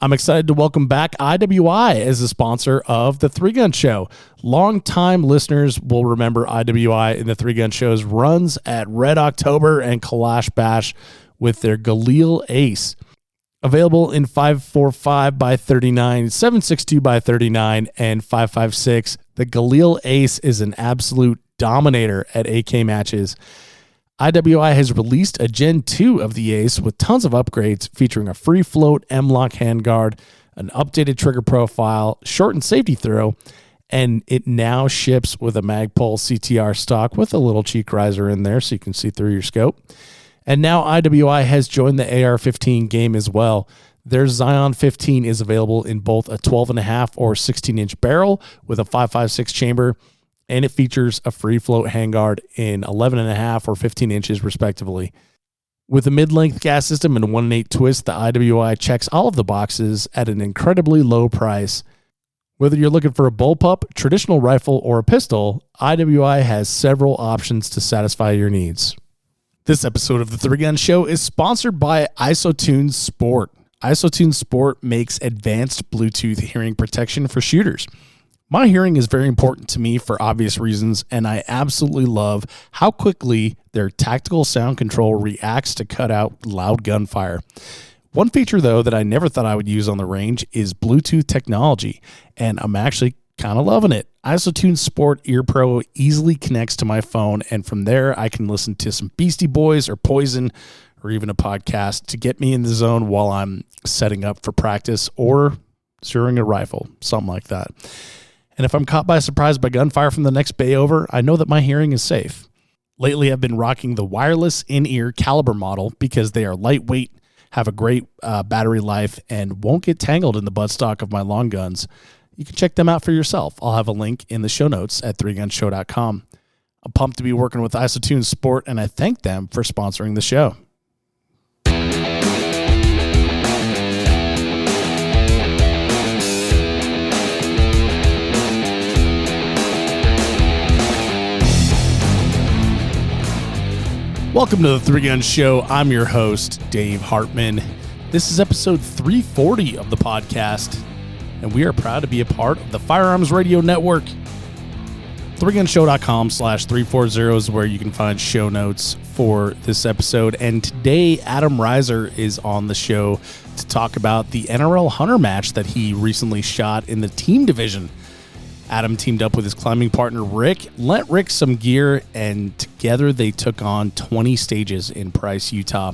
I'm excited to welcome back IWI as a sponsor of the Three Gun Show. Longtime listeners will remember IWI in the Three Gun Show's runs at Red October and Kalash Bash with their Galil Ace. Available in 545 by 39, 762 by 39, and 556, the Galil Ace is an absolute dominator at AK matches. IWI has released a Gen 2 of the Ace with tons of upgrades featuring a free float M-lock handguard, an updated trigger profile, shortened safety throw, and it now ships with a Magpul CTR stock with a little cheek riser in there so you can see through your scope. And now IWI has joined the AR-15 game as well. Their Zion 15 is available in both a 12.5 or 16-inch barrel with a 5.56 chamber, and it features a free float handguard in 11.5 or 15 inches respectively. With a mid-length gas system and a 1-8 twist, the IWI checks all of the boxes at an incredibly low price. Whether you're looking for a bullpup, traditional rifle, or a pistol, IWI has several options to satisfy your needs. This episode of the Three Gun Show is sponsored by IsoTune Sport. IsoTune Sport makes advanced Bluetooth hearing protection for shooters. My hearing is very important to me for obvious reasons, and I absolutely love how quickly their tactical sound control reacts to cut out loud gunfire. One feature, though, that I never thought I would use on the range is Bluetooth technology, and I'm actually kind of loving it. IsoTune Sport Ear Pro easily connects to my phone, and from there I can listen to some Beastie Boys or Poison or even a podcast to get me in the zone while I'm setting up for practice or zeroing a rifle, something like that. And if I'm caught by surprise by gunfire from the next bay over, I know that my hearing is safe. Lately, I've been rocking the wireless in-ear caliber model because they are lightweight, have a great battery life, and won't get tangled in the buttstock of my long guns. You can check them out for yourself. I'll have a link in the show notes at 3gunshow.com. I'm pumped to be working with IsoTune Sport, and I thank them for sponsoring the show. Welcome to the Three Gun Show. I'm your host, Dave Hartman. This is episode 340 of the podcast, and we are proud to be a part of the Firearms Radio Network. 3gunshow.com/340 is where you can find show notes for this episode. And today, Adam Reiser is on the show to talk about the NRL Hunter match that he recently shot in the team division. Adam teamed up with his climbing partner, Rick, lent Rick some gear, and together they took on 20 stages in Price, Utah.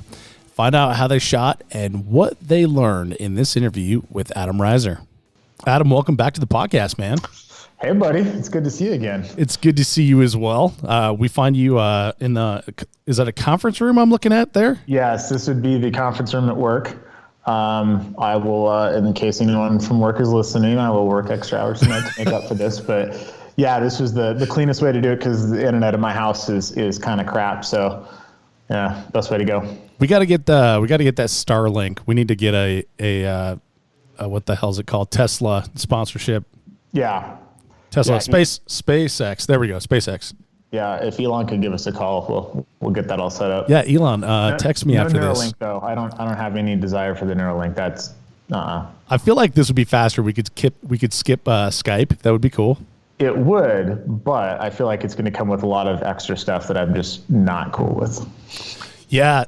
Find out how they shot and what they learned in this interview with Adam Reiser. Adam, welcome back to the podcast, man. Hey, buddy. It's good to see you again. It's good to see you as well. We find you in is that a conference room I'm looking at there? Yes, this would be the conference room at work. I will, in case anyone from work is listening, I will work extra hours tonight to make up for this. But yeah, this was the cleanest way to do it because the internet at my house is kind of crap. So yeah, best way to go. We got to get that Starlink. We need to get a what the hell is it called? Tesla sponsorship. Yeah. Tesla SpaceX. There we go. SpaceX. Yeah, if Elon could give us a call, we'll get that all set up. Yeah, Elon, text me after Neuralink, this. Though I don't have any desire for the Neuralink. That's I feel like this would be faster. We could skip Skype. That would be cool. It would, but I feel like it's going to come with a lot of extra stuff that I'm just not cool with. Yeah.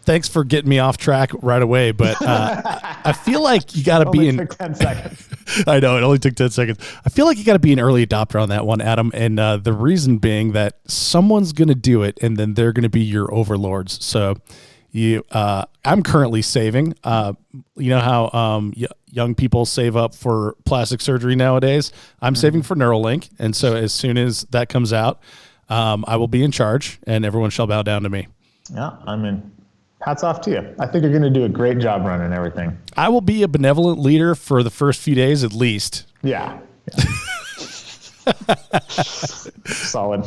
Thanks for getting me off track right away, but I feel like you got to be in. Took 10 seconds. I know it only took 10 seconds. I feel like you got to be an early adopter on that one, Adam. And the reason being that someone's going to do it, and then they're going to be your overlords. So I'm currently saving. You know how young people save up for plastic surgery nowadays. I'm saving for Neuralink, and so as soon as that comes out, I will be in charge, and everyone shall bow down to me. Yeah, I mean. Hats off to you. I think you're going to do a great job running everything. I will be a benevolent leader for the first few days at least. Yeah. Solid.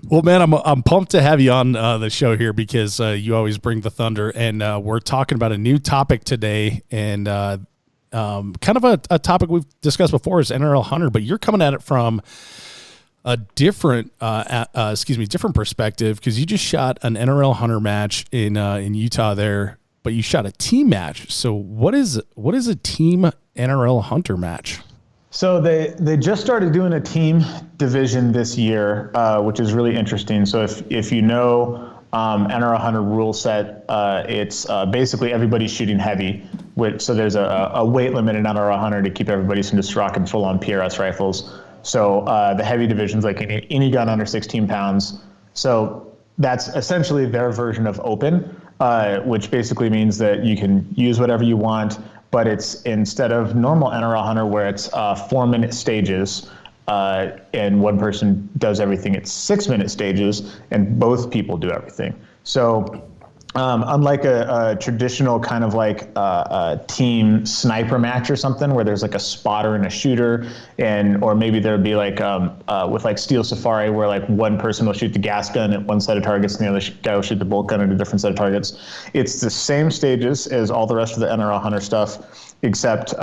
Well, man, I'm pumped to have you on the show here because you always bring the thunder, and we're talking about a new topic today, and kind of a topic we've discussed before is NRL Hunter, but you're coming at it from a different perspective because you just shot an NRL Hunter match in Utah there but you shot a team match. So what is a team NRL Hunter match? So they just started doing a team division this year, which is really interesting. So if you know NRL Hunter rule set, it's basically everybody's shooting heavy. So there's a weight limit in NRL Hunter to keep everybody from just rocking full-on PRS rifles. So the heavy division's like any gun under 16 pounds. So that's essentially their version of open, which basically means that you can use whatever you want, but it's instead of normal NRL Hunter where it's 4-minute stages, and one person does everything, it's 6-minute stages, and both people do everything. So unlike a traditional kind of like a team sniper match or something where there's like a spotter and a shooter, or maybe there'd be like with like Steel Safari where like one person will shoot the gas gun at one set of targets and the other guy will shoot the bolt gun at a different set of targets. It's the same stages as all the rest of the NRL Hunter stuff, except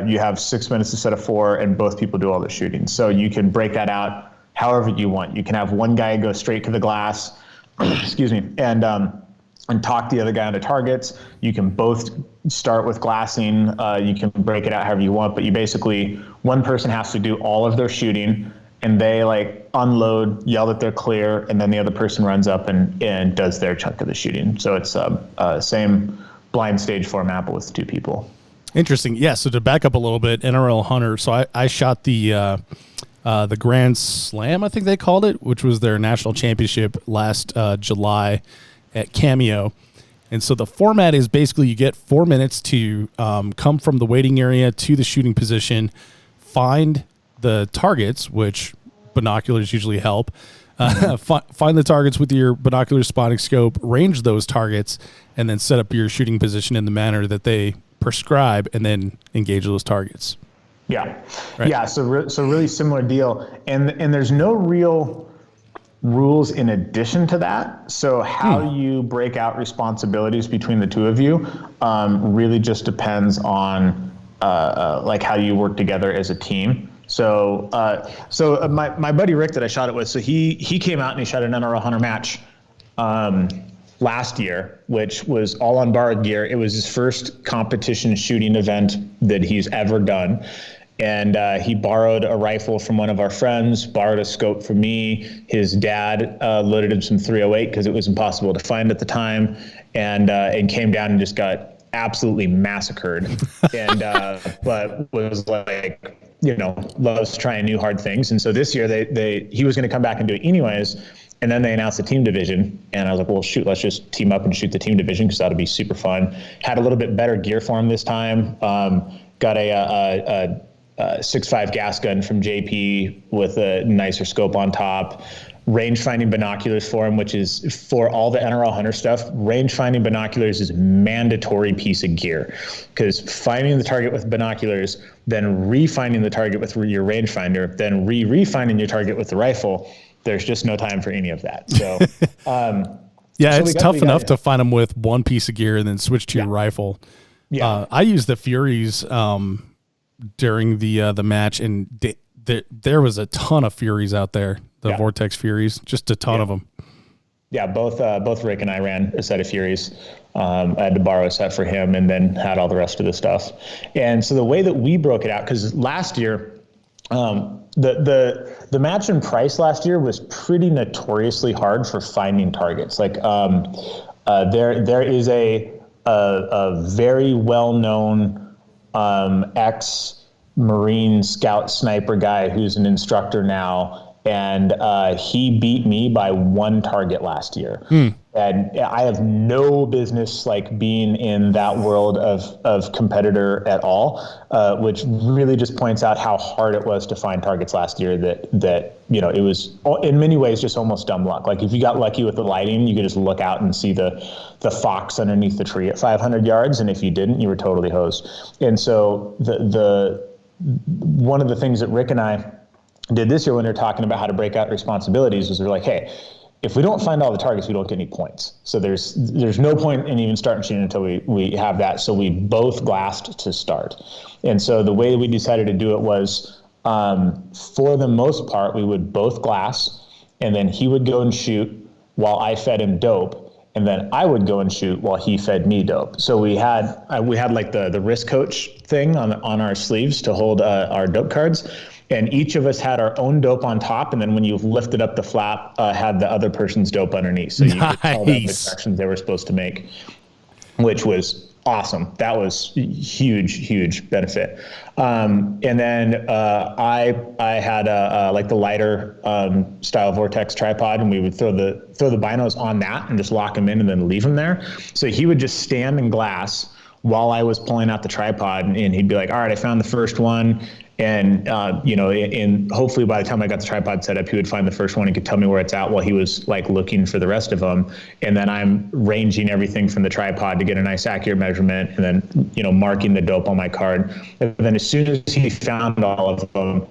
you have 6 minutes instead of 4, and both people do all the shooting. So you can break that out however you want. You can have one guy go straight to the glass, excuse me, and talk the other guy onto targets. You can both start with glassing. You can break it out however you want, but you basically, one person has to do all of their shooting, and they like unload, yell that they're clear, and then the other person runs up and does their chunk of the shooting. So it's same blind stage format, but with 2 people. Interesting. Yeah. So to back up a little bit, NRL Hunter. So I shot the Grand Slam, I think they called it, which was their national championship last July at Cameo. And so the format is basically you get 4 minutes to come from the waiting area to the shooting position, find the targets, which binoculars usually help, find the targets with your binocular spotting scope, range those targets, and then set up your shooting position in the manner that they prescribe, and then engage those targets. Yeah. Right. Yeah. So really similar deal. And there's no real rules in addition to that. So how you break out responsibilities between the 2 of you really just depends on like how you work together as a team. So my buddy Rick that I shot it with, so he came out and he shot an NRL Hunter match last year, which was all on borrowed gear. It was his first competition shooting event that he's ever done. And he borrowed a rifle from one of our friends, borrowed a scope from me. His dad loaded him some 308 because it was impossible to find at the time, and came down and just got absolutely massacred. And but was like, loves trying new hard things. And so this year he was going to come back and do it anyways. And then they announced the team division, and I was like, well, shoot, let's just team up and shoot the team division because that'll be super fun. Had a little bit better gear for him this time. Got a 6.5 gas gun from JP with a nicer scope on top. Range finding binoculars for him, which is for all the NRL Hunter stuff. Range finding binoculars is a mandatory piece of gear because finding the target with binoculars, then re-finding the target with your rangefinder, then re-finding your target with the rifle. There's just no time for any of that. So, yeah, it's tough enough to find them with one piece of gear and then switch to your rifle. Yeah, I used the Furies during the match, and there was a ton of Furies out there. The Vortex Furies, just a ton of them. Yeah, both Rick and I ran a set of Furies. I had to borrow a set for him, and then had all the rest of the stuff. And so the way that we broke it out, because last year, the match in Price last year was pretty notoriously hard for finding targets. Like there is a very well-known ex-Marine scout sniper guy who's an instructor now, and he beat me by 1 target last year. And I have no business like being in that world of competitor at all, which really just points out how hard it was to find targets last year. That it was in many ways just almost dumb luck. Like if you got lucky with the lighting, you could just look out and see the fox underneath the tree at 500 yards, and if you didn't, you were totally hosed. And so the one of the things that Rick and I did this year when they're talking about how to break out responsibilities was they're like, hey, if we don't find all the targets, we don't get any points. So there's no point in even starting shooting until we have that. So we both glassed to start. And so the way we decided to do it was, for the most part, we would both glass, and then he would go and shoot while I fed him dope. and then I would go and shoot while he fed me dope. So we had like the wrist coach thing on our sleeves to hold our dope cards. And each of us had our own dope on top, and then when you lifted up the flap, had the other person's dope underneath. So you could tell them the corrections they were supposed to make, which was awesome. That was huge benefit. And then I had like the lighter style Vortex tripod, and we would throw the binos on that and just lock them in and then leave them there. So he would just stand in glass while I was pulling out the tripod, and he'd be like, all right, I found the first one. And, and hopefully by the time I got the tripod set up, he would find the first one and could tell me where it's at while he was like looking for the rest of them. And then I'm ranging everything from the tripod to get a nice accurate measurement, and then, marking the dope on my card. And then as soon as he found all of them,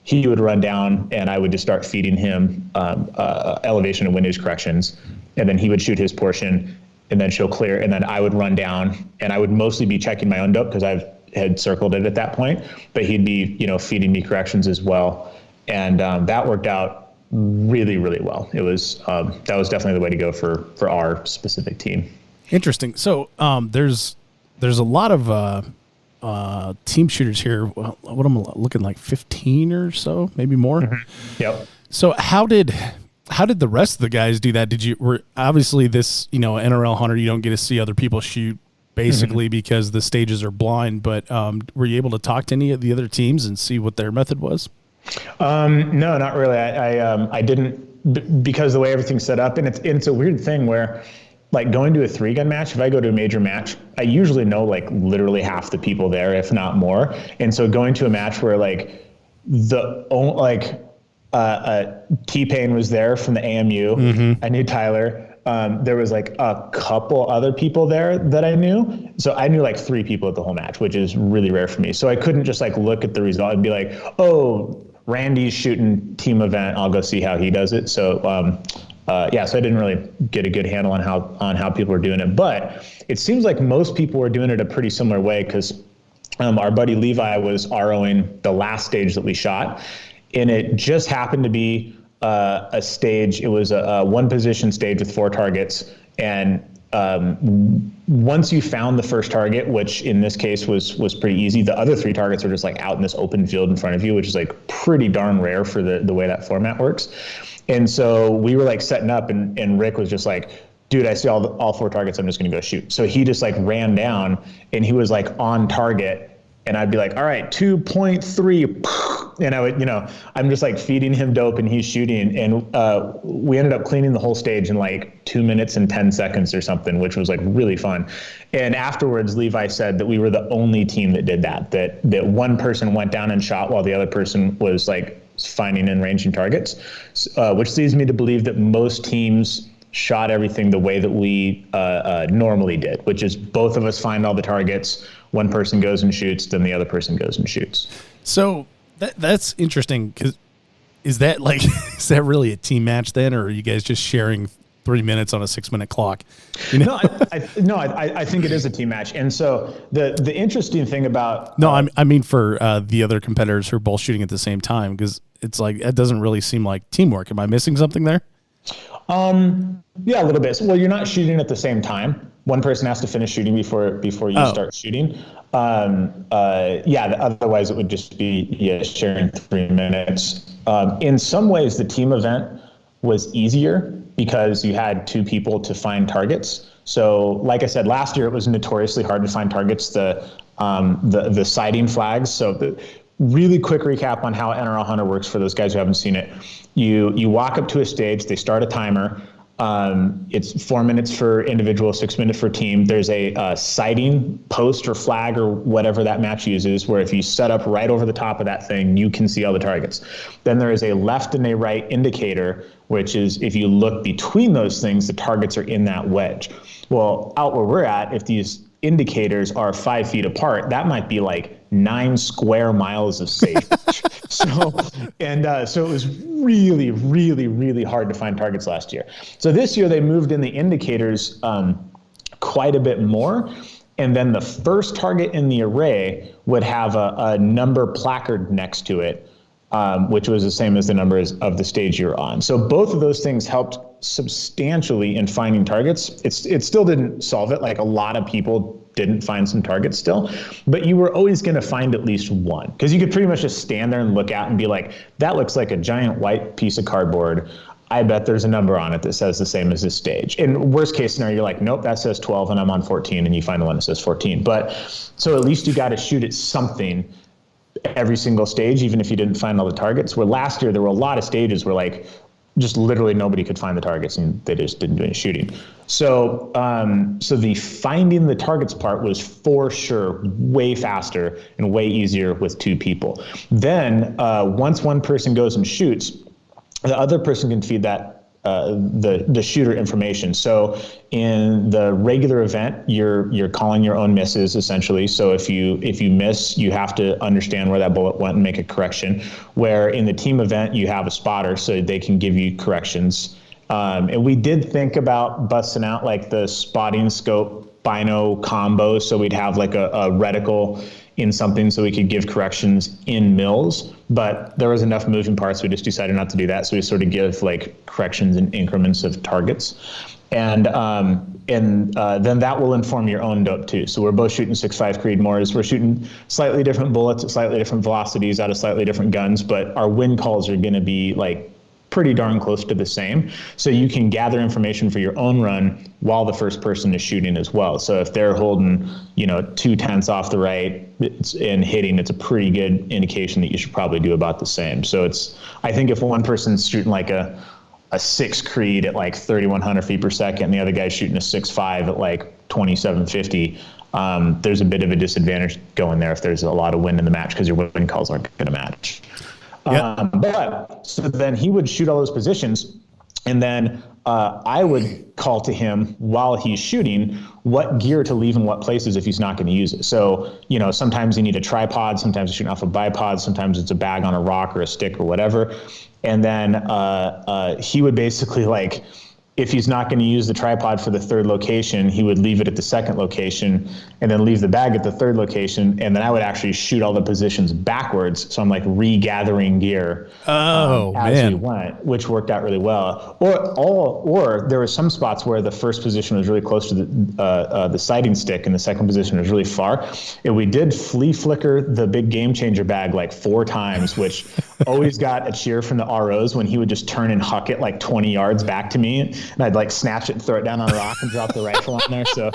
he would run down and I would just start feeding him elevation and windage corrections. And then he would shoot his portion and then show clear. And then I would run down, and I would mostly be checking my own dope because I've had circled it at that point, but he'd be, feeding me corrections as well. And that worked out really, really well. It was, that was definitely the way to go for our specific team. Interesting. So there's a lot of team shooters here. What am I looking like, 15 or so, maybe more? Mm-hmm. Yep. So how did the rest of the guys do that? Were obviously this, NRL Hunter, you don't get to see other people shoot basically because the stages are blind, but were you able to talk to any of the other teams and see what their method was? No, not really. I didn't, because the way everything's set up, and it's a weird thing where, like, going to a 3-gun match, if I go to a major match, I usually know like literally half the people there, if not more. And so going to a match where like T-Pain was there from the AMU, I knew Tyler. There was like a couple other people there that I knew. So I knew like 3 people at the whole match, which is really rare for me. So I couldn't just like look at the result and be like, oh, Randy's shooting team event, I'll go see how he does it. So so I didn't really get a good handle on how people were doing it. But it seems like most people were doing it a pretty similar way, because our buddy Levi was ROing the last stage that we shot. And it just happened to be a stage. It was a 1-position stage with 4 targets. And once you found the first target, which in this case was pretty easy, the other 3 targets were just like out in this open field in front of you, which is like pretty darn rare for the way that format works. And so we were like setting up, and Rick was just like, dude, I see all 4 targets. I'm just going to go shoot. So he just like ran down, and he was like on target. And I'd be like, all right, 2.3. And I would, I'm just like feeding him dope and he's shooting. And we ended up cleaning the whole stage in like 2 minutes and 10 seconds or something, which was like really fun. And afterwards, Levi said that we were the only team that did that one person went down and shot while the other person was like finding and ranging targets, which leads me to believe that most teams shot everything the way that we normally did, which is both of us find all the targets. One person goes and shoots, then the other person goes and shoots. So that's interesting, because is that really a team match then, or are you guys just sharing 3 minutes on a 6-minute clock? No, I think it is a team match. And so the interesting thing about I mean for the other competitors who are both shooting at the same time, because it's like it doesn't really seem like teamwork. Am I missing something there? Yeah, a little bit. Well, you're not shooting at the same time. One person has to finish shooting before you start shooting. Otherwise it would just be sharing 3 minutes. In some ways, the team event was easier because you had 2 people to find targets. So, like I said, last year it was notoriously hard to find targets. The sighting flags. So, really quick recap on how NRL Hunter works for those guys who haven't seen it. You walk up to a stage, they start a timer. It's 4 minutes for individual, 6 minutes for team. There's a sighting post or flag or whatever that match uses, where if you set up right over the top of that thing, you can see all the targets. Then there is a left and a right indicator, which is if you look between those things, the targets are in that wedge. Well, out where we're at, if these indicators are 5 feet apart, that might be like 9 square miles of safe. So it was really, really, really hard to find targets last year. So this year they moved in the indicators quite a bit more. And then the first target in the array would have a number placard next to it. which was the same as the numbers of the stage you're on. So both of those things helped substantially in finding targets. It still didn't solve it. Like a lot of people didn't find some targets still, but you were always going to find at least one, because you could pretty much just stand there and look out and be like, that looks like a giant white piece of cardboard. I bet there's a number on it that says the same as this stage. In worst case scenario, you're like, nope, that says 12 and I'm on 14, and you find the one that says 14. But so at least you got to shoot at something every single stage, even if you didn't find all the targets. Where last year there were a lot of stages where like just literally nobody could find the targets and they just didn't do any shooting. So so the finding the targets part was for sure way faster and way easier with two people. Then once one person goes and shoots, the other person can feed that the shooter information. So in the regular event, you're calling your own misses essentially. So if you miss, you have to understand where that bullet went and make a correction. Where in the team event, you have a spotter so they can give you corrections. And we did think about busting out like the spotting scope bino combo. So we'd have like a reticle in something so we could give corrections in mills, but there was enough moving parts. We just decided not to do that. So we sort of give like corrections in increments of targets. And then that will inform your own dope too. So we're both shooting 6.5 Creedmoors. We're shooting slightly different bullets at slightly different velocities out of slightly different guns, but our win calls are going to be like pretty darn close to the same. So you can gather information for your own run while the first person is shooting as well. So if they're holding, 2/10 off the right and hitting, it's a pretty good indication that you should probably do about the same. So I think if one person's shooting like a 6 Creed at like 3,100 feet per second, and the other guy's shooting a 6.5 at like 2,750, there's a bit of a disadvantage going there if there's a lot of wind in the match, because your wind calls aren't going to match. Yep. But so then he would shoot all those positions, and then I would call to him while he's shooting what gear to leave in what places if he's not going to use it. So, sometimes you need a tripod, sometimes you're shooting off a bipod, sometimes it's a bag on a rock or a stick or whatever. And then he would basically like, if he's not going to use the tripod for the third location, he would leave it at the second location and then leave the bag at the third location. And then I would actually shoot all the positions backwards. So I'm like regathering gear as we went, which worked out really well. Or there were some spots where the first position was really close to the sighting stick and the second position was really far. And we did flea flicker the big game changer bag like 4 times, which always got a cheer from the ROs when he would just turn and huck it like 20 yards back to me. And I'd like snatch it and throw it down on a rock and drop the rifle on there. So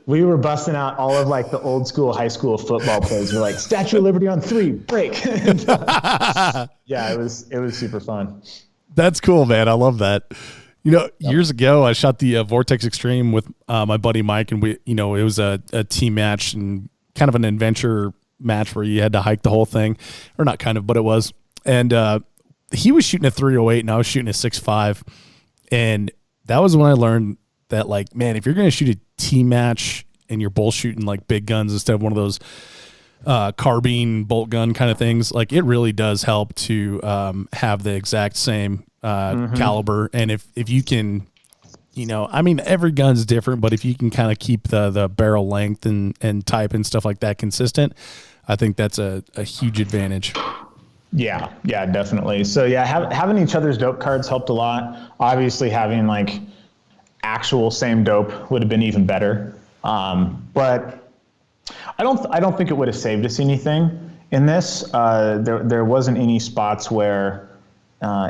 we were busting out all of like the old school high school football plays. We're like, Statue of Liberty on 3, break. Yeah, it was super fun. That's cool, man. I love that. Years ago, I shot the Vortex Extreme with my buddy Mike, and we, it was a team match and kind of an adventure match where you had to hike the whole thing, or not kind of, but it was. And he was shooting a 308 and I was shooting a 6.5. And that was when I learned that, like, man, if you're going to shoot a team match and you're both shooting like big guns instead of one of those carbine bolt gun kind of things, like it really does help to have the exact same caliber. And if you can, every gun's different, but if you can kind of keep the barrel length and type and stuff like that consistent, I think that's a huge advantage. Yeah, definitely. So yeah, having each other's dope cards helped a lot. Obviously having like actual same dope would have been even better. But I don't think it would have saved us anything in this. There wasn't any spots where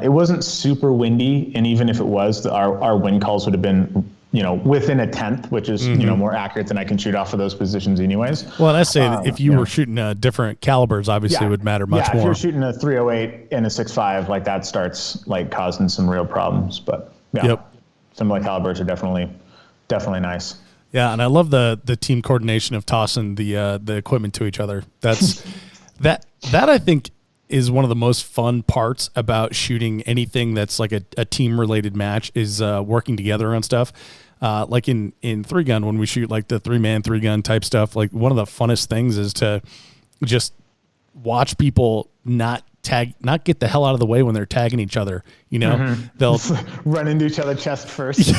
it wasn't super windy, and even if it was, our wind calls would have been within 1/10, which is more accurate than I can shoot off of those positions anyways. Well, and I say that if you were shooting different calibers, obviously it would matter much more. If you're shooting a 308 and a 6.5, like that starts like causing some real problems. But some of the calibers are definitely nice. Yeah, and I love the team coordination of tossing the equipment to each other. That's that I think is one of the most fun parts about shooting anything that's like a team related match is working together on stuff. Like in 3-gun, when we shoot like the 3-man 3-gun type stuff, like one of the funnest things is to just watch people not not get the hell out of the way when they're tagging each other. You know, they'll run into each other chest first.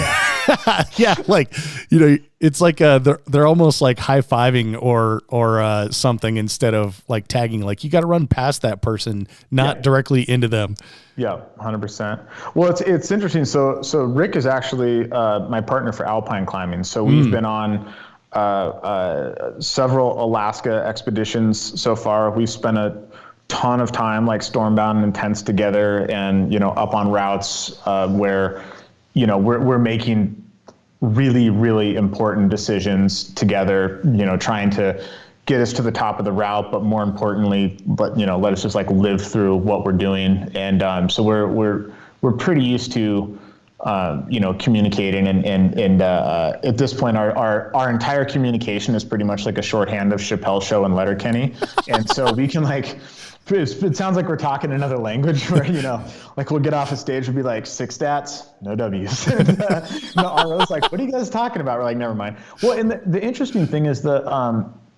Yeah, like, you know, it's like they're almost like high-fiving or something instead of like tagging. Like, you got to run past that person, not directly into them. Yeah, 100%. Well, it's interesting. So Rick is actually my partner for alpine climbing. So we've been on several Alaska expeditions so far. We've spent a ton of time like stormbound and tents together, and, you know, up on routes where, you know, we're making really, really important decisions together, you know, trying to get us to the top of the route, but more importantly, you know, let us just like live through what we're doing. And so we're pretty used to, you know, communicating, and at this point, our entire communication is pretty much like a shorthand of Chappelle Show and Letterkenny. And so we can like, it sounds like we're talking another language where, you know, like we'll get off a stage, we'll be like 6 stats, no W's. And the RO's like, what are you guys talking about? We're like, never mind. Well, and the interesting thing is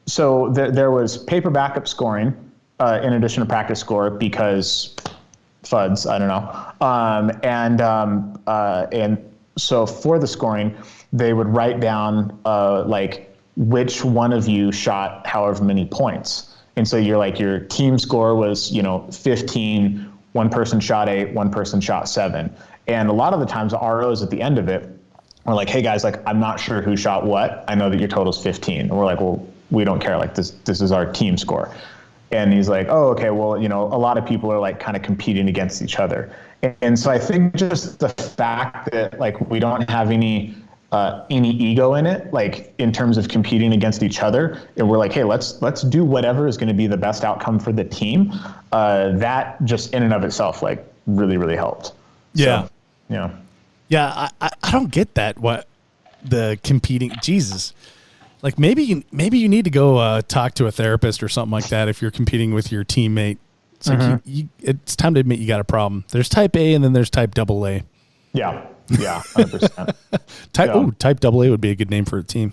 so there was paper backup scoring in addition to practice score because FUDs, I don't know. And so for the scoring, they would write down like which one of you shot however many points. And so your team score was, you know, 15, one person shot 8, one person shot 7. And a lot of the times the ROs at the end of it are like, hey guys, like, I'm not sure who shot what. I know that your total's 15. And we're like, well, we don't care. Like, this is our team score. And he's like, oh, okay, well, you know, a lot of people are like kind of competing against each other. And so I think just the fact that like we don't have any ego in it, like in terms of competing against each other, and we're like, hey, let's do whatever is going to be the best outcome for the team. That just in and of itself, like, really, really helped. Yeah. So, yeah. I don't get that. What the competing, Jesus. Like maybe you need to go talk to a therapist or something like that if you're competing with your teammate. It's like it's time to admit you got a problem. There's type A and then there's type AA. Yeah. Yeah. 100%. Type AA would be a good name for a team.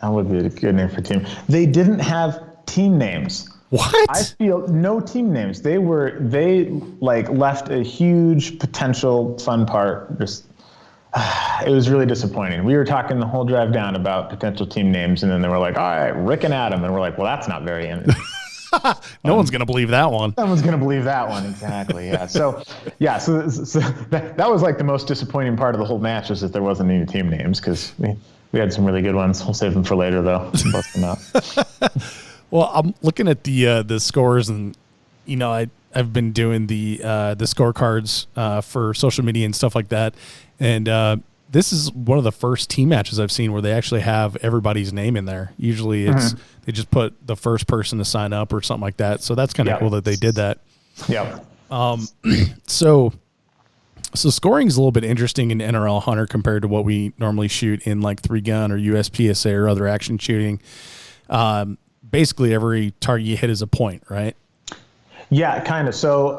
That would be a good name for a team. They didn't have team names. What? I feel no team names. They like left a huge potential fun part. Just it was really disappointing. We were talking the whole drive down about potential team names, and then they were like, all right, Rick and Adam. And we're like, well, that's not very no one's going to believe that one. No one's going to believe that one. Exactly. Yeah. So that was like the most disappointing part of the whole match, is that there wasn't any team names, because we had some really good ones. We'll save them for later, though. Bust them out. Well, I'm looking at the scores, and, you know, I've been doing the scorecards for social media and stuff like that. And this is one of the first team matches I've seen where they actually have everybody's name in there. Usually it's they just put the first person to sign up or something like that. So that's kind of cool that they did that. Yeah. So scoring is a little bit interesting in NRL Hunter compared to what we normally shoot in like 3-gun or USPSA or other action shooting. Basically every target you hit is a point, right? Yeah, kind of. So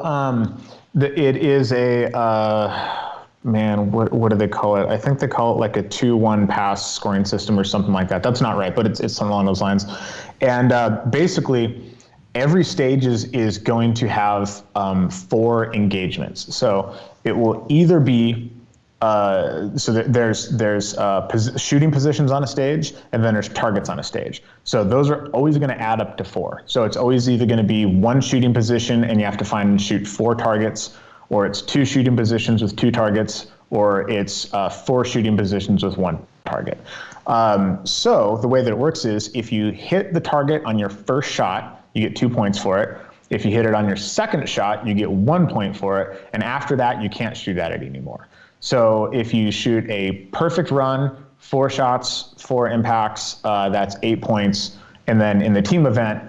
it is a what do they call it? I think they call it like a 2-1 pass scoring system or something like that. That's not right, but it's something along those lines. And basically, every stage is going to have 4 engagements. So it will either be there's shooting positions on a stage, and then there's targets on a stage. So those are always going to add up to 4. So it's always either going to be 1 shooting position and you have to find and shoot 4 targets, or it's 2 shooting positions with 2 targets, or it's 4 shooting positions with 1 target. So the way that it works is if you hit the target on your first shot, you get 2 points for it. If you hit it on your second shot, you get 1 point for it. And after that, you can't shoot at it anymore. So if you shoot a perfect run, 4 shots, 4 impacts, that's 8 points. And then in the team event,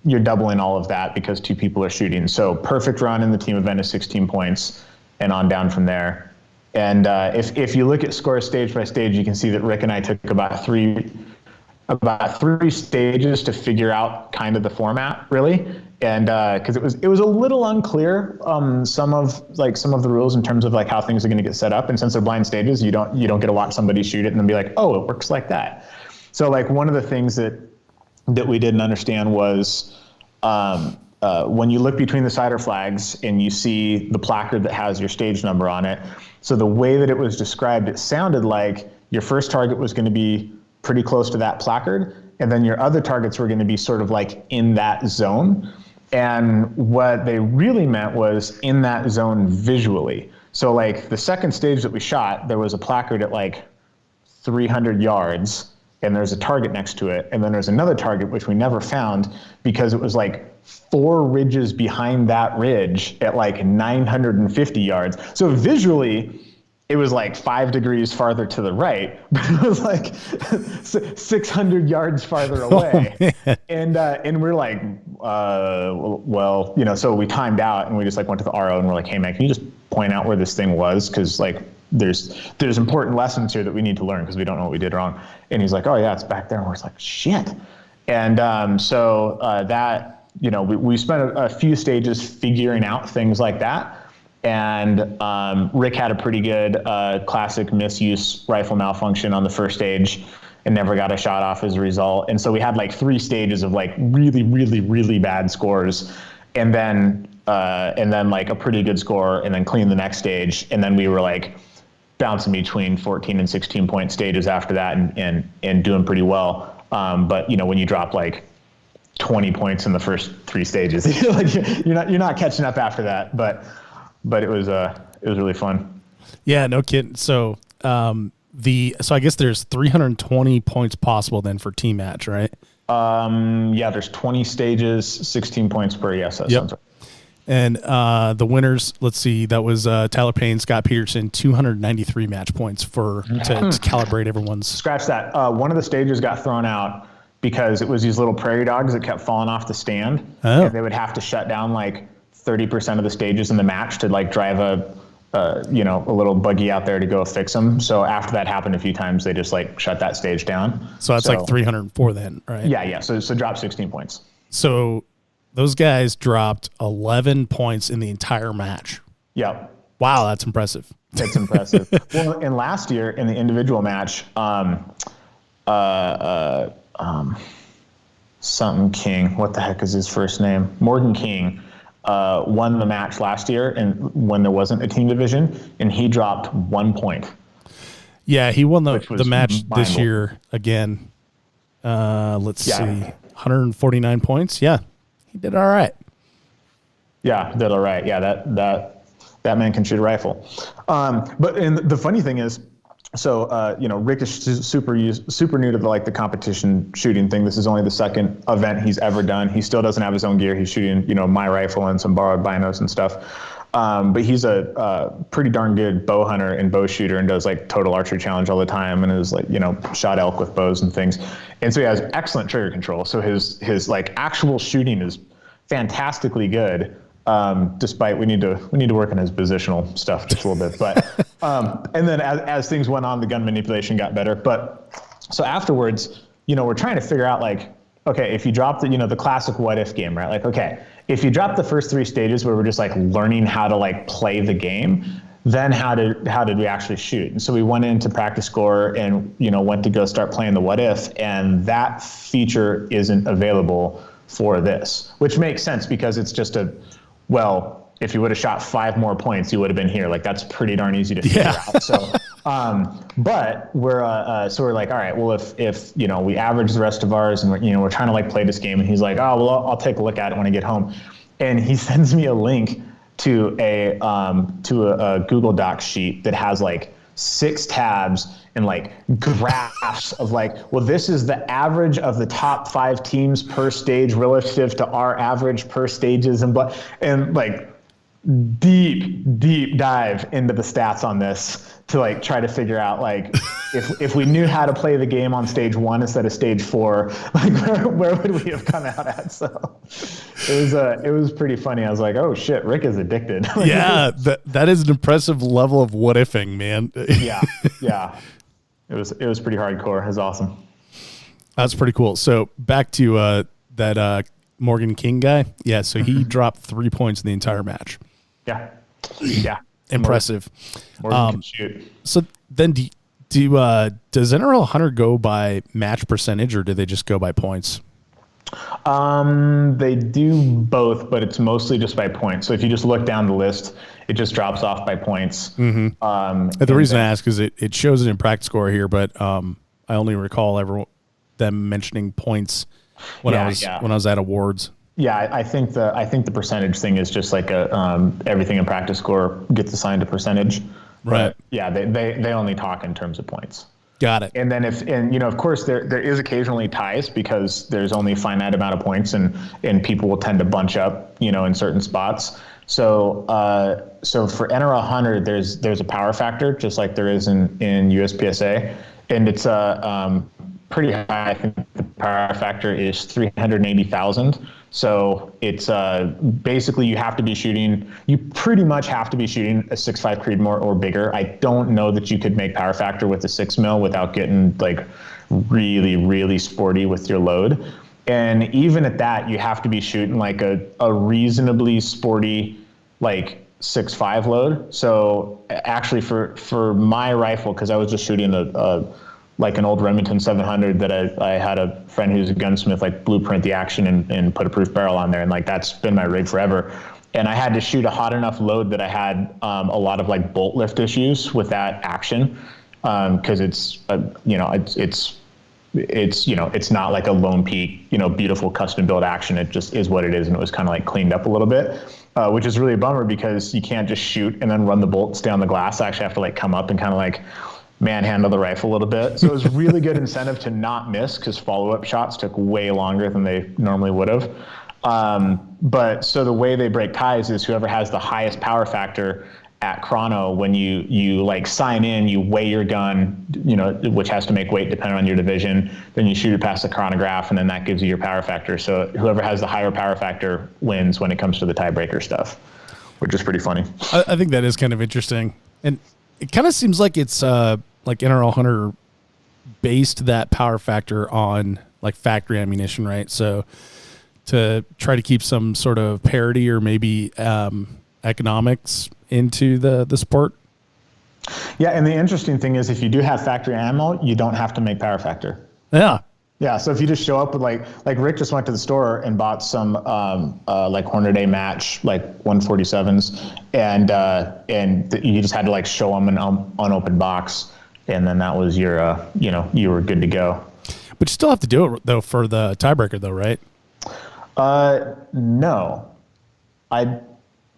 you're doubling all of that because 2 people are shooting. So perfect run in the team event is 16 points and on down from there. And if you look at scores stage by stage, you can see that Rick and I took about three stages to figure out kind of the format, really. And because it was a little unclear, some of the rules in terms of like how things are going to get set up. And since they're blind stages, you don't get to watch somebody shoot it and then be like, oh, it works like that. So like one of the things that we didn't understand was when you look between the cider flags and you see the placard that has your stage number on it, so the way that it was described, it sounded like your first target was going to be pretty close to that placard, and then your other targets were going to be sort of like in that zone. And what they really meant was in that zone visually. So like the second stage that we shot, there was a placard at like 300 yards, and there's a target next to it. And then there's another target, which we never found because it was like 4 ridges behind that ridge at like 950 yards. So visually, it was like 5 degrees farther to the right, but it was like 600 yards farther away. And we're like, well, so we timed out and we just like went to the RO and we're like, hey man, can you just point out where this thing was? Cause like there's important lessons here that we need to learn because we don't know what we did wrong. And he's like, oh yeah, it's back there. And we're just like, shit. And so that, we spent a few stages figuring out things like that. And Rick had a pretty good classic misuse rifle malfunction on the first stage and never got a shot off as a result. And so we had like 3 stages of like really, really, really bad scores, and then like a pretty good score, and then clean the next stage. And then we were like bouncing between 14 and 16 point stages after that, and doing pretty well. But when you drop like 20 points in the first 3 stages, you're not catching up after that. But it was really fun. Yeah, no kidding. So so I guess there's 320 points possible then for team match, right? Yeah, there's 20 stages, 16 points per. Yes, that sounds right. And the winners, let's see, that was Tyler Payne, Scott Peterson, 293 match points to calibrate everyone's. Scratch that. One of the stages got thrown out because it was these little prairie dogs that kept falling off the stand. Oh. And they would have to shut down like 30% of the stages in the match to like drive a little buggy out there to go fix them. So after that happened a few times, they just like shut that stage down. So that's like 304 then, right? Yeah. So drop 16 points. So those guys dropped 11 points in the entire match. Yep. Wow, that's impressive. It's impressive. Well, and last year in the individual match, something King, what the heck is his first name? Morgan King. Won the match last year, and when there wasn't a team division, and he dropped 1 point. Yeah, he won the match this year again. Let's see, 149 points. Yeah, he did all right. Yeah, did all right. Yeah, that man can shoot a rifle. But the funny thing is, so Rick is super new to the competition shooting thing. This is only the second event he's ever done. He still doesn't have his own gear. He's shooting my rifle and some borrowed binos and stuff. But he's a pretty darn good bow hunter and bow shooter, and does like total archery challenge all the time, and is like shot elk with bows and things. And so he has excellent trigger control. So his like actual shooting is fantastically good. Despite we need to work on his positional stuff just a little bit, but and then as things went on, the gun manipulation got better. But so afterwards, we're trying to figure out like, okay, if you drop the classic what if game, right? Like, okay, if you drop the first 3 stages where we're just like learning how to like play the game, then how did we actually shoot? And so we went into practice score and went to go start playing the what if, and that feature isn't available for this, which makes sense because it's just if you would have shot 5 more points, you would have been here. Like, that's pretty darn easy to figure out. So, but we're like, all right, well, if we average the rest of ours and we're trying to like play this game, and he's like, oh, well, I'll take a look at it when I get home. And he sends me a link to a Google Docs sheet that has like 6 tabs and like graphs of like, well, this is the average of the top 5 teams per stage relative to our average per stages, and like deep dive into the stats on this to like try to figure out like if we knew how to play the game on stage 1 instead of stage 4, like where would we have come out at? So it was pretty funny. I was like, oh shit, Rick is addicted. Yeah, that is an impressive level of what ifing, man. yeah. It was pretty hardcore. It was awesome. That's pretty cool. So back to that Morgan King guy. Yeah, so he dropped 3 points in the entire match. Yeah. Impressive. Morgan can shoot. So then does NRL Hunter go by match percentage, or do they just go by points? They do both, but it's mostly just by points. So if you just look down the list, it just drops off by points. The reason I ask is it shows it in practice score here, but I only recall them mentioning points when I was at awards. Yeah, I think the percentage thing is just like everything in practice score gets assigned a percentage. Right. But yeah, they only talk in terms of points. Got it. And then of course there is occasionally ties because there's only a finite amount of points and people will tend to bunch up, in certain spots. So for NRL Hunter, there's a power factor just like there is in USPSA, and it's pretty high. I think the power factor is 380,000. So it's basically you pretty much have to be shooting a 6.5 Creedmoor or bigger. I don't know that you could make power factor with a 6 mil without getting like really, really sporty with your load. And even at that, you have to be shooting like a reasonably sporty, like 6.5 load. So actually for my rifle, because I was just shooting like an old Remington 700 that I had a friend who's a gunsmith like blueprint the action and put a proof barrel on there, and like that's been my rig forever. And I had to shoot a hot enough load that I had a lot of like bolt lift issues with that action, because it's not like a lone peak beautiful custom built action. It just is what it is, and it was kind of like cleaned up a little bit, which is really a bummer because you can't just shoot and then run the bolt, stay on the glass. I actually have to like come up and kind of like manhandle the rifle a little bit. So it was really good incentive to not miss because follow-up shots took way longer than they normally would have. But so the way they break ties is whoever has the highest power factor at chrono, when you like sign in, you weigh your gun, which has to make weight depending on your division. Then you shoot it past the chronograph, and then that gives you your power factor. So whoever has the higher power factor wins when it comes to the tiebreaker stuff, which is pretty funny. I think that is kind of interesting. And it kind of seems like it's like NRL Hunter based that power factor on like factory ammunition, right? So to try to keep some sort of parity or maybe economics into the sport. Yeah, and the interesting thing is if you do have factory ammo, you don't have to make power factor. Yeah. Yeah, so if you just show up with like Rick just went to the store and bought some like Hornady match like 147s, and you just had to like show them an unopened box, and then that was your you were good to go. But you still have to do it though for the tiebreaker though, right? No,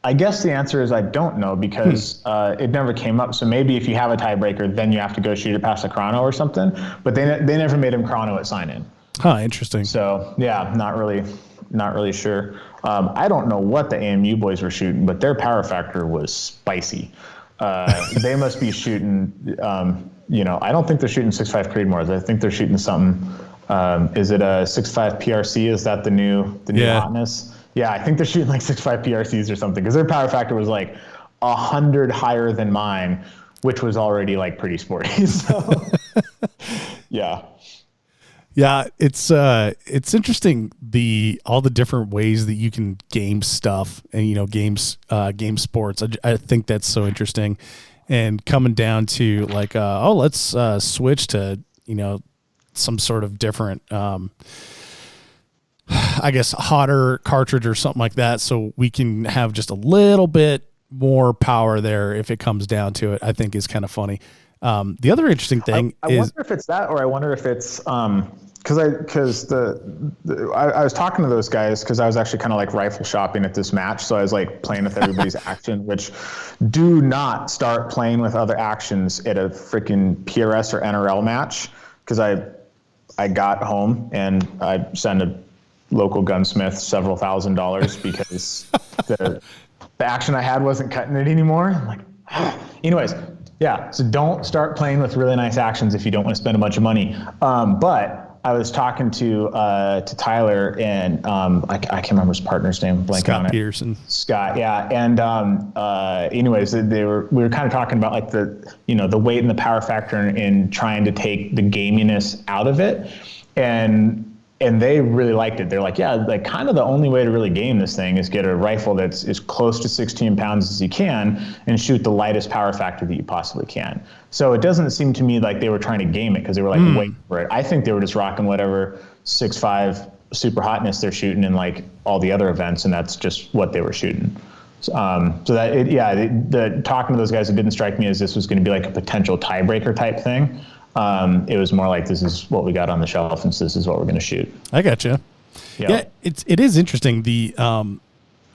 I guess the answer is I don't know because it never came up. So maybe if you have a tiebreaker, then you have to go shoot it past the chrono or something. But they never made him chrono at sign-in. Huh, interesting. So yeah, not really sure. I don't know what the AMU boys were shooting, but their power factor was spicy. They must be shooting. I don't think they're shooting 6.5 Creedmoors. I think they're shooting something. Is it a 6.5 PRC? Is that the new hotness? Yeah, I think they're shooting like 6.5 PRCs or something because their power factor was like 100 higher than mine, which was already like pretty sporty. So, yeah. Yeah, it's interesting all the different ways that you can game stuff and game sports. I think that's so interesting, and coming down to like let's switch to some sort of different I guess hotter cartridge or something like that, so we can have just a little bit more power there if it comes down to it. I think is kind of funny. The other interesting thing I wonder if it's that, or I wonder if it's because I was talking to those guys because I was actually kind of like rifle shopping at this match, so I was like playing with everybody's action. Which, do not start playing with other actions at a freaking PRS or NRL match, because I got home and I sent a local gunsmith several $1,000s because the action I had wasn't cutting it anymore. I'm like, anyways, yeah. So don't start playing with really nice actions if you don't want to spend a bunch of money. But I was talking to Tyler and I can't remember his partner's name. Scott Peterson. Scott, yeah. And anyways, we were kind of talking about like the weight and the power factor and trying to take the gaminess out of it. And they really liked it. They're like, yeah, like kind of the only way to really game this thing is get a rifle that's as close to 16 pounds as you can and shoot the lightest power factor that you possibly can. So it doesn't seem to me like they were trying to game it because they were like, wait for it. I think they were just rocking whatever 6.5 super hotness they're shooting in like all the other events, and that's just what they were shooting. So the talking to those guys, it didn't strike me as this was going to be like a potential tiebreaker type thing. It was more like, this is what we got on the shelf, and so this is what we're going to shoot. I gotcha. Yeah, it is interesting. The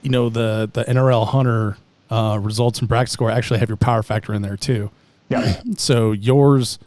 the NRL Hunter results and practice score actually have your power factor in there too. Yeah. So yours,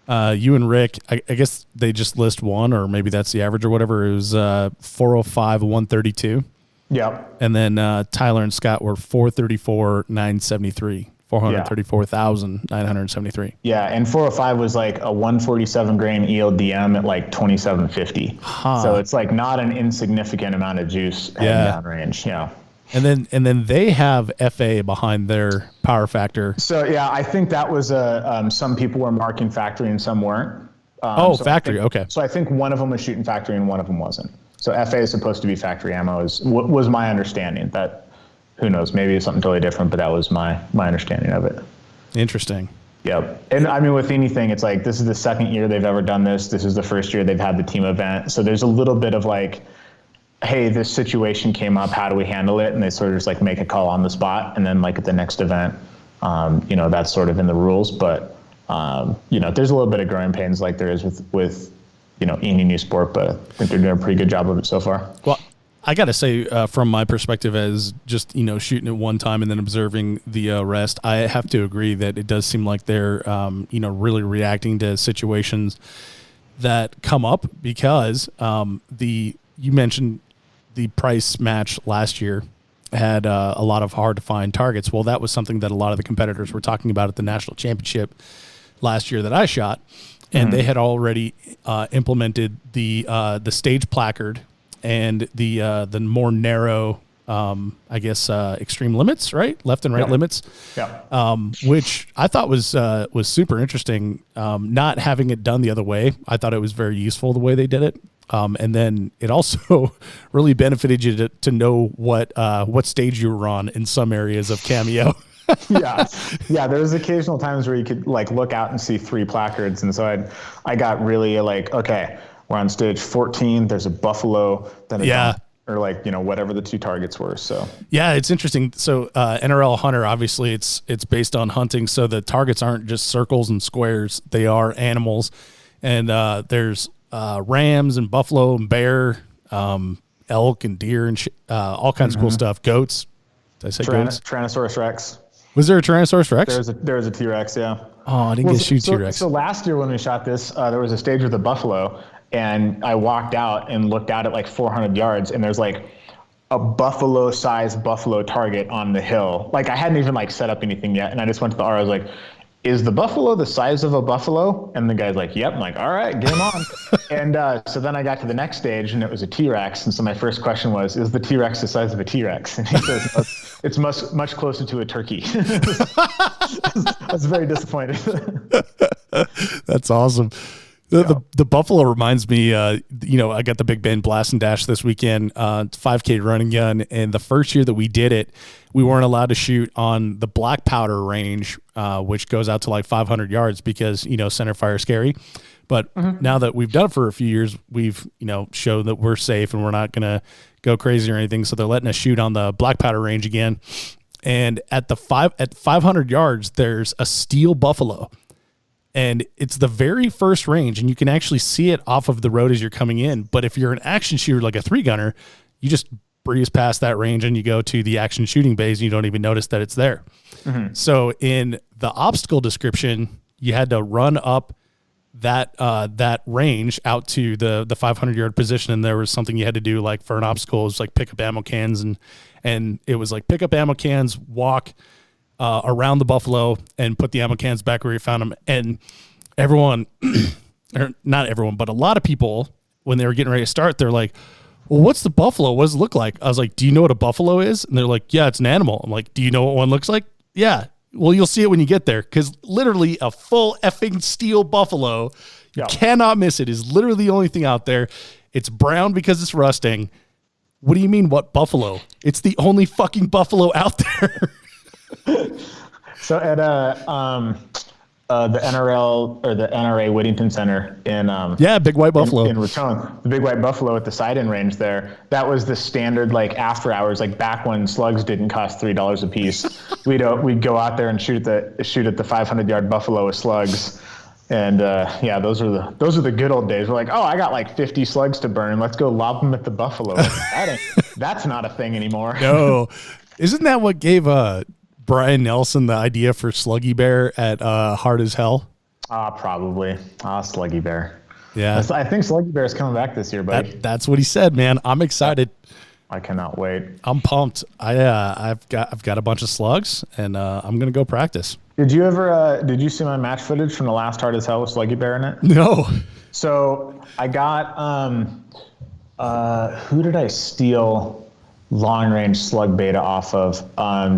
you and Rick, I guess they just list one, or maybe that's the average or whatever. It was 405, 132. Yeah. And then Tyler and Scott were 434, 973. 434,973. Yeah, and 405 was like a 147 grain ELDM at like 2750. So it's like not an insignificant amount of juice heading downrange. Yeah. And then they have FA behind their power factor. So yeah, I think that was some people were marking factory and some weren't. Factory. Okay. So I think one of them was shooting factory and one of them wasn't. So FA is supposed to be factory ammo, was my understanding. That, who knows, maybe it's something totally different, but that was my understanding of it. Interesting. Yep. And I mean, with anything, it's like, this is the second year they've ever done this. This is the first year they've had the team event. So there's a little bit of like, hey, this situation came up, how do we handle it? And they sort of just like make a call on the spot. And then like at the next event, that's sort of in the rules. But, there's a little bit of growing pains like there is with any new sport, but I think they're doing a pretty good job of it so far. Well, I got to say, from my perspective as just, shooting it one time and then observing the rest, I have to agree that it does seem like they're, really reacting to situations that come up, because you mentioned the price match last year had a lot of hard to find targets. Well, that was something that a lot of the competitors were talking about at the national championship last year that I shot, and they had already implemented the stage placard and the more narrow, extreme limits, right? Left and right limits. Yeah. Which I thought was super interesting. Not having it done the other way, I thought it was very useful the way they did it. And then it also really benefited you to know what stage you were on in some areas of Cameo. Yeah. There was occasional times where you could like look out and see 3 placards, and so I got really like, okay, we're on stage 14. There's a buffalo, then or whatever the 2 targets were. So yeah, it's interesting. So NRL Hunter, obviously it's based on hunting, so the targets aren't just circles and squares; they are animals, and there's rams and buffalo and bear, elk and deer and all kinds of cool stuff. Goats. Did I say goats? Tyrannosaurus Rex. Was there a Tyrannosaurus Rex? There was a T-Rex, yeah. Oh, I didn't get to shoot T-Rex. So last year when we shot this, there was a stage with a buffalo, and I walked out and looked out at like 400 yards, and there's like a buffalo-sized buffalo target on the hill. Like I hadn't even like set up anything yet, and I just went to the R. I was like, is the buffalo the size of a buffalo? And the guy's like, yep. I'm like, all right, get him on. And so then I got to the next stage, and it was a T-Rex. And so my first question was, is the T-Rex the size of a T-Rex? And he says, it's much closer to a turkey. I was very disappointed. That's awesome. The buffalo reminds me, I got the Big Bend Blast and Dash this weekend, 5K running gun. And the first year that we did it, we weren't allowed to shoot on the black powder range, which goes out to like 500 yards because, center fire is scary. But now that we've done it for a few years, we've, shown that we're safe and we're not going to go crazy or anything. So they're letting us shoot on the black powder range again. And at 500 yards, there's a steel buffalo. And it's the very first range, and you can actually see it off of the road as you're coming in. But if you're an action shooter like a 3-gunner, you just breeze past that range and you go to the action shooting bays and you don't even notice that it's there. So in the obstacle description, you had to run up that range out to the 500-yard position, and there was something you had to do like for an obstacle. It was like pick up ammo cans, and it was like pick up ammo cans, walk around the buffalo and put the ammo cans back where you found them. And everyone, or not everyone, but a lot of people, when they were getting ready to start, they're like, well, what's the buffalo? What does it look like? I was like, do you know what a buffalo is? And they're like, yeah, it's an animal. I'm like, do you know what one looks like? Yeah. Well, you'll see it when you get there, because literally a full effing steel buffalo, you cannot miss it, is literally the only thing out there. It's brown because it's rusting. What do you mean, what buffalo? It's the only fucking buffalo out there. So at the NRL or the NRA Whittington Center in Big White Buffalo in Raton, the Big White Buffalo at the side-in range there. That was the standard like after hours, like back when slugs didn't cost $3 a piece. We'd go out there and shoot at the 500-yard buffalo with slugs. And those are the good old days. We're like, oh, I got like 50 slugs to burn. Let's go lob them at the buffalo. That's not a thing anymore. No, isn't that what gave Brian Nelson the idea for Sluggy Bear at Hard as Hell? Probably. Sluggy Bear. Yeah, I think Sluggy Bear is coming back this year, buddy. That's what he said, man. I'm excited. I cannot wait. I'm pumped. I've got a bunch of slugs, and I'm gonna go practice. Did you see my match footage from the last Hard as Hell with Sluggy Bear in it? No. So I got who did I steal long range slug beta off of?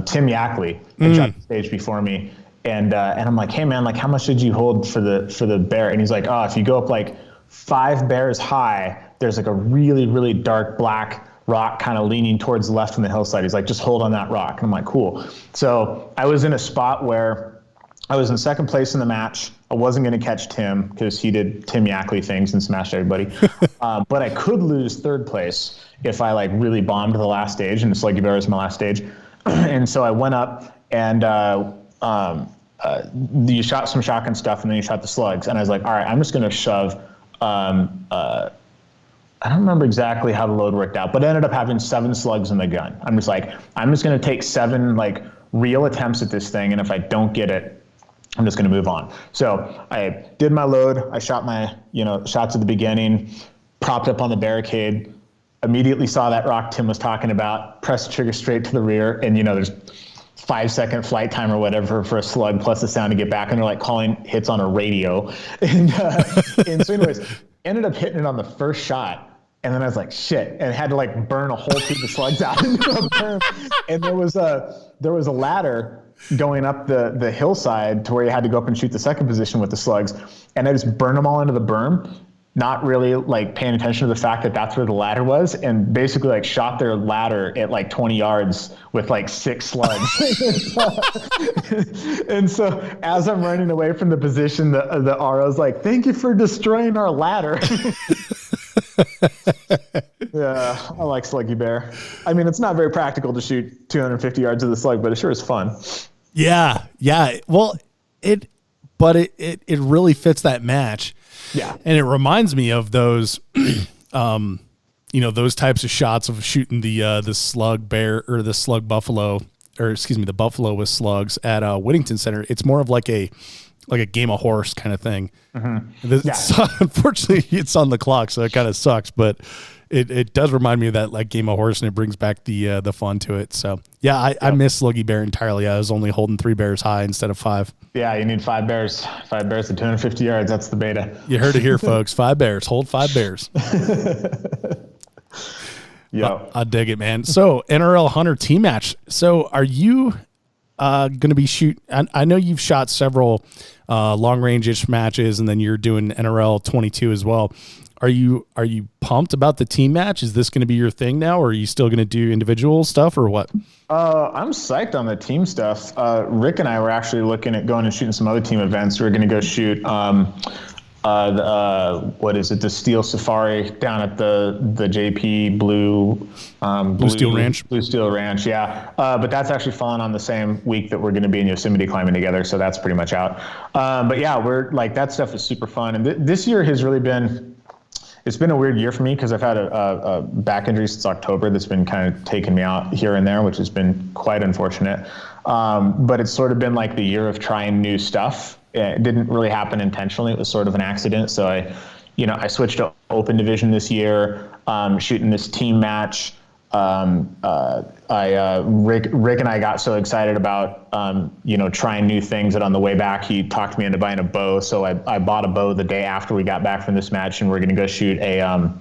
Tim Yackley had shot the stage before me, and I'm like, hey man, like how much did you hold for the bear? And he's like, oh, if you go up like 5 bears high, there's like a really, really dark black rock kind of leaning towards the left from the hillside. He's like, just hold on that rock. And I'm like, cool. So I was in a spot where I was in second place in the match. I wasn't going to catch Tim because he did Tim Yackley things and smashed everybody. But I could lose third place if I like really bombed the last stage, and Sluggy Bear was my last stage. And so I went up and you shot some shotgun stuff and then you shot the slugs. And I was like, all right, I'm just going to shove I don't remember exactly how the load worked out, but I ended up having 7 slugs in the gun. I'm just going to take 7 like real attempts at this thing, and if I don't get it, I'm just going to move on. So I did my load. I shot my shots at the beginning, propped up on the barricade, immediately saw that rock Tim was talking about, pressed the trigger straight to the rear, and there's 5-second flight time or whatever for a slug plus the sound to get back, and they're like calling hits on a radio. And so anyways, ended up hitting it on the first shot. And then I was like, shit, and had to like burn a whole piece of slugs out into a berm. And there was a ladder going up the hillside to where you had to go up and shoot the second position with the slugs. And I just burned them all into the berm, not really like paying attention to the fact that that's where the ladder was, and basically like shot their ladder at like 20 yards with like 6 slugs. And so as I'm running away from the position, the RO's like, thank you for destroying our ladder. Yeah, I like Sluggy Bear. I mean, it's not very practical to shoot 250 yards of the slug, but it sure is fun. Yeah. Well, it really fits that match. Yeah. And it reminds me of those, those types of shots of shooting the slug bear or the slug buffalo, or excuse me, the buffalo with slugs at Whittington Center. It's more of like a game of horse kind of thing. Mm-hmm. Unfortunately, it's on the clock, so it kind of sucks, but it does remind me of that like game of horse, and it brings back the fun to it. So yeah, I miss Sluggy Bear entirely. I was only holding 3 bears high instead of 5. Yeah, you need 5 bears. 5 bears at 250 yards. That's the beta. You heard it here, folks. 5 bears. Hold 5 bears. Yeah, I dig it, man. So NRL Hunter team match. So are you going to be I know you've shot several long range-ish matches, and then you're doing NRL 22 as well. Are you pumped about the team match? Is this going to be your thing now, or are you still going to do individual stuff, or what? I'm psyched on the team stuff. Rick and I were actually looking at going and shooting some other team events. We're going to go shoot the Steel Safari down at the JP Blue Steel Ranch. Blue Steel Ranch, yeah. But that's actually falling on the same week that we're going to be in Yosemite climbing together, so that's pretty much out. But yeah, we're like, that stuff is super fun, and this year has really been. It's been a weird year for me because I've had a back injury since October that's been kind of taking me out here and there, which has been quite unfortunate. But it's sort of been like the year of trying new stuff. It didn't really happen intentionally. It was sort of an accident. So I switched to open division this year, shooting this team match. Rick and I got so excited about, trying new things that on the way back, he talked me into buying a bow. So I bought a bow the day after we got back from this match, and we're going to go shoot a,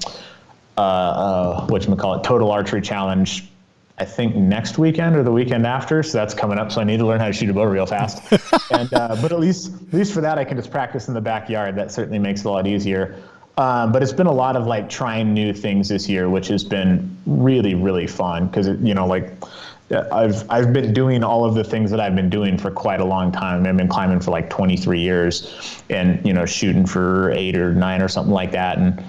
Total Archery Challenge, I think next weekend or the weekend after. So that's coming up. So I need to learn how to shoot a bow real fast. But at least for that, I can just practice in the backyard. That certainly makes it a lot easier. But it's been a lot of like trying new things this year, which has been really, really fun because, like I've been doing all of the things that I've been doing for quite a long time. I've been climbing for like 23 years and, shooting for 8 or 9 or something like that. And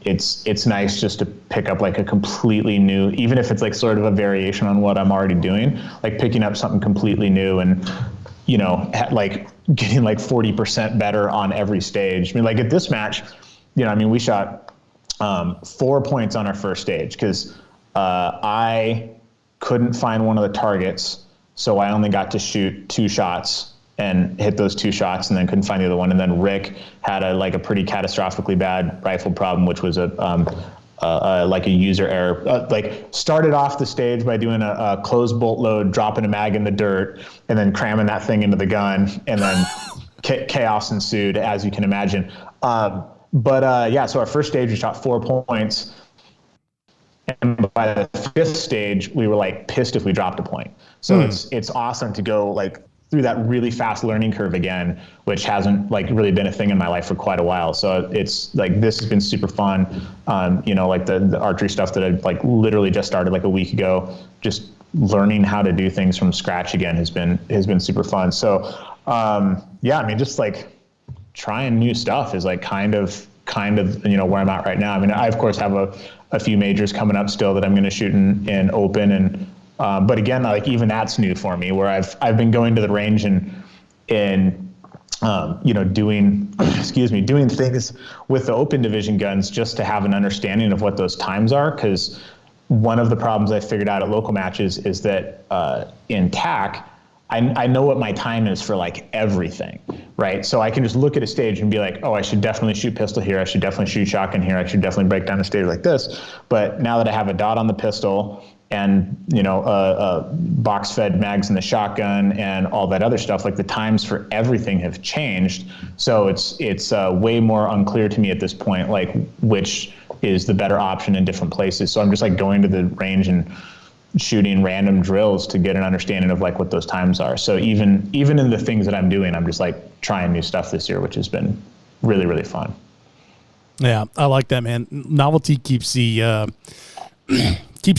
it's nice just to pick up like a completely new, even if it's like sort of a variation on what I'm already doing, like picking up something completely new and, like getting like 40% better on every stage. I mean, like at this match, we shot 4 points on our first stage because I couldn't find one of the targets, so I only got to shoot 2 shots and hit those 2 shots, and then couldn't find the other one. And then Rick had a pretty catastrophically bad rifle problem, which was like a user error. Like started off the stage by doing a closed bolt load, dropping a mag in the dirt, and then cramming that thing into the gun, and then chaos ensued, as you can imagine. So our first stage we shot 4 points, and by the 5th stage we were like pissed if we dropped a point. So it's awesome to go like through that really fast learning curve again, which hasn't like really been a thing in my life for quite a while. So it's like, this has been super fun. Like the archery stuff that I like literally just started like a week ago, just learning how to do things from scratch again has been super fun. So just like trying new stuff is like kind of where I'm at right now. I mean, I of course have a few majors coming up still that I'm going to shoot in open, and but again, like even that's new for me, where I've been going to the range and doing things with the open division guns just to have an understanding of what those times are. Because one of the problems I figured out at local matches is that in TAC, I know what my time is for like everything, right? So I can just look at a stage and be like, oh, I should definitely shoot pistol here. I should definitely shoot shotgun here. I should definitely break down a stage like this. But now that I have a dot on the pistol and, box fed mags in the shotgun and all that other stuff, like the times for everything have changed. So it's way more unclear to me at this point, like which is the better option in different places. So I'm just like going to the range and shooting random drills to get an understanding of like what those times are. So even in the things that I'm doing, I'm just like trying new stuff this year, which has been really, really fun. Yeah, I like that, man. Novelty keeps you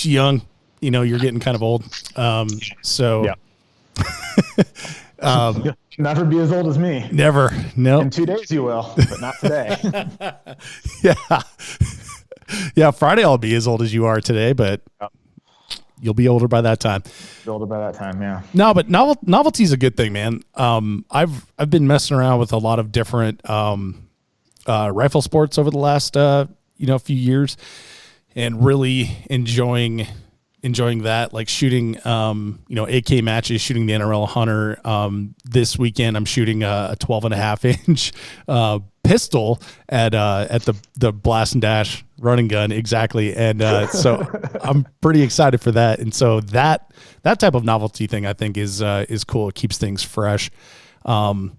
young. You're getting kind of old. So You'll never be as old as me. Never. No. In 2 days you will, but not today. Yeah. Friday I'll be as old as you are today, but you'll be older by that time. Yeah. No, but novelty is a good thing, man. I've been messing around with a lot of different rifle sports over the last few years, and really enjoying that, like shooting AK matches, shooting the NRL Hunter. This weekend I'm shooting a 12.5 inch pistol at the Blast and Dash running gun. Exactly. And so I'm pretty excited for that. And so that type of novelty thing I think is cool. It keeps things fresh. And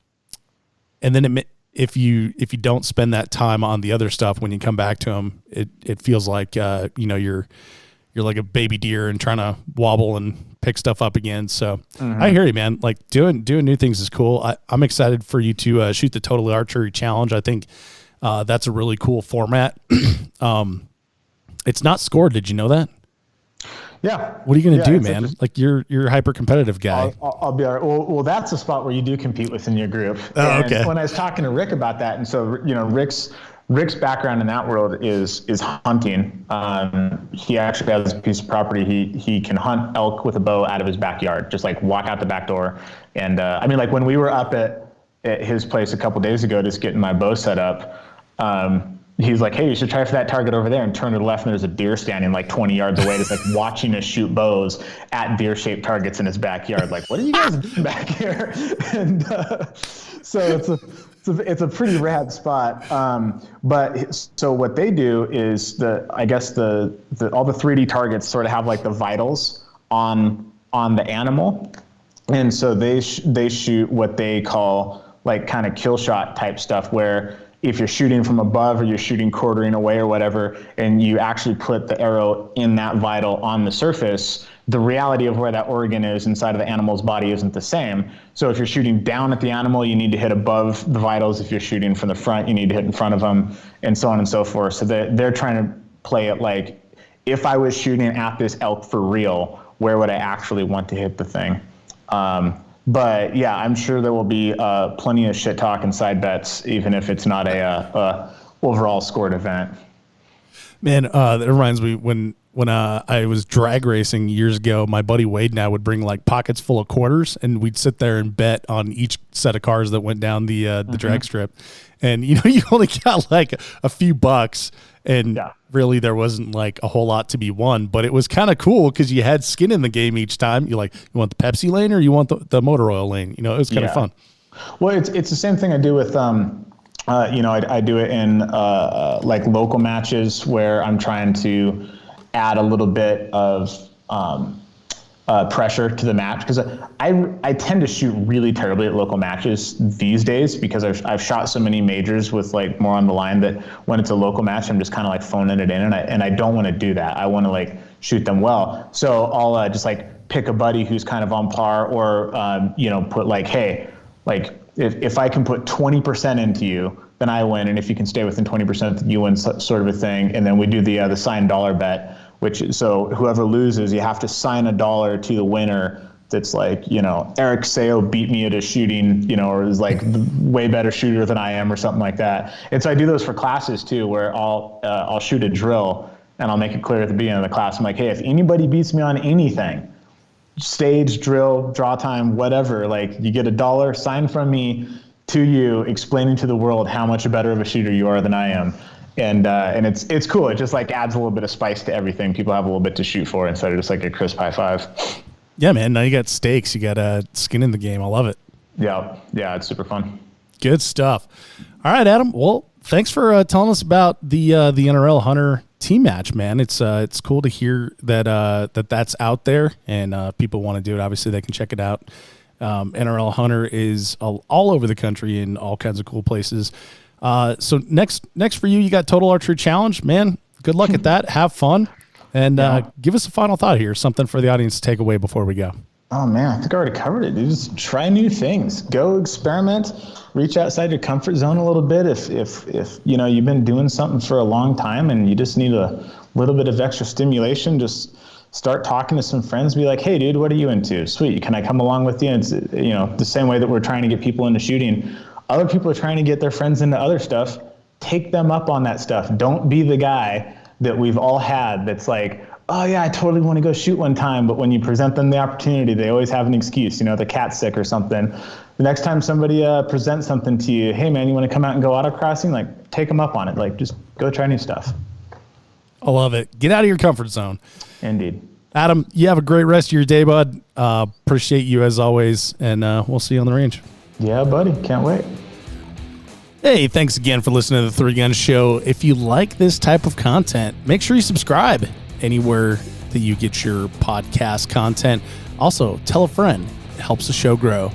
then if you don't spend that time on the other stuff, when you come back to them, it feels like you're like a baby deer and trying to wobble and pick stuff up again. So I hear you, man. Like doing new things is cool. I'm excited for you to shoot the Total Archery Challenge. I think that's a really cool format. It's not scored. Did you know that? Yeah. What are you going to do, man? Like you're a hyper competitive guy. I'll be all right. Well, that's a spot where you do compete within your group. Oh, okay. When I was talking to Rick about that, and so Rick's background in that world is hunting. He actually has a piece of property. He can hunt elk with a bow out of his backyard, just like walk out the back door. And like when we were up at his place a couple days ago, just getting my bow set up, he's like, hey, you should try for that target over there, and turn to the left, and there's a deer standing like 20 yards away, just like watching us shoot bows at deer-shaped targets in his backyard. Like, what are you guys doing back here? And so it's a pretty rad spot. But so what they do is all the 3D targets sort of have like the vitals on the animal. And so they shoot what they call like kind of kill shot type stuff, where if you're shooting from above or you're shooting quartering away or whatever, and you actually put the arrow in that vital on the surface, the reality of where that organ is inside of the animal's body isn't the same. So if you're shooting down at the animal, you need to hit above the vitals. If you're shooting from the front, you need to hit in front of them, and so on and so forth. So they're trying to play it like, if I was shooting at this elk for real, where would I actually want to hit the thing? But yeah, I'm sure there will be plenty of shit talk and side bets, even if it's not a overall scored event. Man, that reminds me when I was drag racing years ago, my buddy Wade and I would bring like pockets full of quarters, and we'd sit there and bet on each set of cars that went down the drag strip. And you only got like a few bucks, and really there wasn't like a whole lot to be won, but it was kind of cool because you had skin in the game each time. You want the Pepsi lane or you want the motor oil lane? It was kind of fun. Well, it's the same thing I do with I do it in like local matches where I'm trying to add a little bit of pressure to the match, because I tend to shoot really terribly at local matches these days because I've shot so many majors with like more on the line that when it's a local match, I'm just kind of like phoning it in, and I don't want to do that. I want to like shoot them well. So I'll just like pick a buddy who's kind of on par, or put like, hey, like if I can put 20% into you, then I win, and if you can stay within 20%, you win, sort of a thing. And then we do the signed dollar bet, so whoever loses, you have to sign $1 to the winner. That's like, Eric Seo beat me at a shooting, or is like way better shooter than I am, or something like that. And so I do those for classes too, where I'll shoot a drill and I'll make it clear at the beginning of the class. I'm like, hey, if anybody beats me on anything, stage, drill, draw time, whatever, like you get $1 signed from me to you, explaining to the world how much better of a shooter you are than I am. And it's cool. It just like adds a little bit of spice to everything. People have a little bit to shoot for instead of just like a crisp high five. Yeah, man. Now you got stakes. You got skin in the game. I love it. Yeah, it's super fun. Good stuff. All right, Adam. Well, thanks for telling us about the NRL Hunter team match, man. It's cool to hear that that's out there, and people want to do it. Obviously, they can check it out. NRL Hunter is all over the country in all kinds of cool places. So next for you got Total Archery Challenge, man. Good luck at that. Have fun, and give us a final thought here, something for the audience to take away before we go. Oh man, I think I already covered it, dude. Just try new things. Go experiment. Reach outside your comfort zone a little bit. If you've been doing something for a long time and you just need a little bit of extra stimulation, just start talking to some friends. Be like, hey, dude, what are you into? Sweet, can I come along with you? And it's the same way that we're trying to get people into shooting. Other people are trying to get their friends into other stuff. Take them up on that stuff. Don't be the guy that we've all had that's like, oh yeah, I totally want to go shoot one time, but when you present them the opportunity, they always have an excuse. The cat's sick or something. The next time somebody presents something to you, hey man, you want to come out and go autocrossing? Like, take them up on it. Like, just go try new stuff. I love it. Get out of your comfort zone. Indeed. Adam, you have a great rest of your day, bud. Appreciate you as always, and we'll see you on the range. Yeah, buddy. Can't wait. Hey, thanks again for listening to the Three Gun Show. If you like this type of content, make sure you subscribe anywhere that you get your podcast content. Also, tell a friend. It helps the show grow.